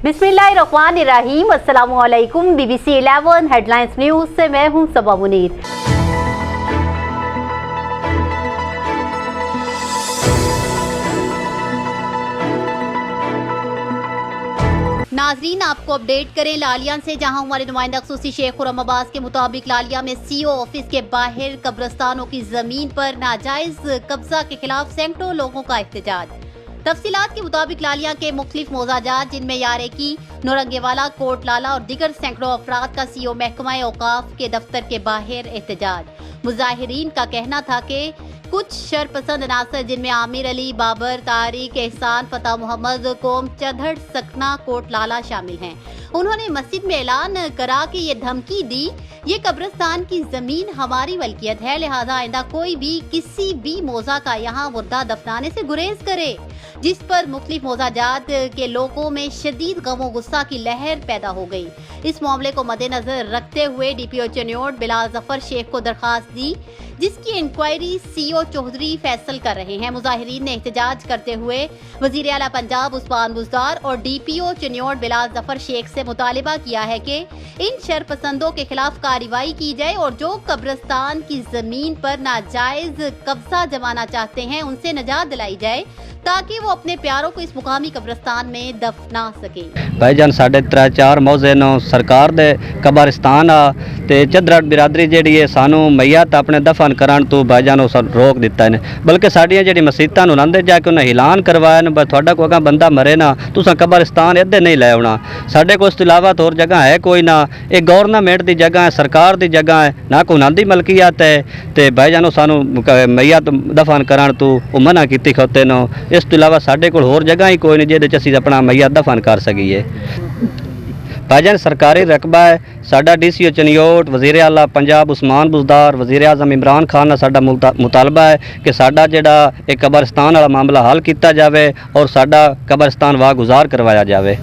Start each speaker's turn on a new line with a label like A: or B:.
A: बिस्मिल्लाहिर्रहमानिर्रहीम। अस्सलामुअलैकुम। BBC 11 headlines news से मैं हूं सबा मुनीर। नाजरीन, आपको अपडेट करें लालिया से, जहां हमारे नुमाइंदा खसूसी शेख खुर्रम अब्बास के मुताबिक लालिया में CO ऑफिस के बाहर कब्रिस्तानों की जमीन पर नाजायज कब्जा के खिलाफ सैकड़ों लोगों का एहतजाज। तफसीलात के मुताबिक लालिया के मुख्तलिफ मोजाजात जिनमें यारेकी, नौरंगेवाला, कोट लाला और दीगर सैकड़ों अफराद का CO महकमा औकाफ के दफ्तर के बाहर एहतजाज। मुजाहिरीन का कहना था कि कुछ शरपसंद अनासर जिनमें आमिर अली, बाबर, तारिक, एहसान, फतेह मोहम्मद, कोम चढ़, सकना, कोट लाला शामिल हैं। उन्होंने मस्जिद में ऐलान करा कि ये धमकी दी, ये कब्रिस्तान की जमीन हमारी मलकियत है, लिहाजा आइंदा कोई भी किसी भी मोजा का यहाँ मुर्दा दफनाने से गुरेज करे, जिस पर मुख्तलिफ मोजाजात के लोगों में शदीद गम और गुस्सा की लहर पैदा हो गई। इस मामले को मद्देनजर रखते हुए DPO चनियोट बिलाल जफर शेख को दरखास्त दी, जिसकी इंक्वायरी CO चौधरी फैसल कर रहे हैं। मुजाहिरीन ने एहतजाज करते हुए वजीर आला पंजाब उस्मान बुज़दार और DPO चनियोट बिलाल जफर शेख से मुतालिबा किया है कि इन शरपसंदों के खिलाफ कार्रवाई की जाए और जो कब्रिस्तान की जमीन पर नाजायज कब्जा जमाना चाहते हैं उनसे निजात दिलाई जाए, ताकि वो अपने प्यारों को इस मुकामी कब्रिस्तान में दफना सके।
B: भाईजान साढ़े 3-4 मौजे नो सरकार दे कब्रिस्तान आ ते चदरट बिरादरी जेड़ी है सानू मैयत अपने दफन करान तो भाईजान रोक दिता है, बल्कि साड़ियाँ जेड़ी मसीतां नूं लांदे जाके उन्हें ऐलान करवाया न तुहाडा कोई बंदा मरे ना तुसां कब्रिस्तान इधर नहीं लै आउणा। साडे कोल इस तो इलावा होर जगह है कोई ना, ये गवर्नमेंट की जगह है, सरकार की जगह है, ना कोई उन्हां दी मलकीयत है। ते भाईजान सानू मैयत दफन करान तो मना कीती खोते नो। इस तो इलावा साडे कोल होर जगह ही कोई नहीं जिहदे च असीं अपना मैयत दफन कर सकीए। भाईजान सरकारी रकबा है साडा। DCO चनियोट, वजीर आला पंजाब उस्मान बुज़दार, वजीर आज़म इमरान खान का साडा मुतालबा है कि साडा जिहड़ा एक कब्रिस्तान वाला मामला हल किया जाए और साडा कब्रिस्तान वाह गुजार करवाया जाए।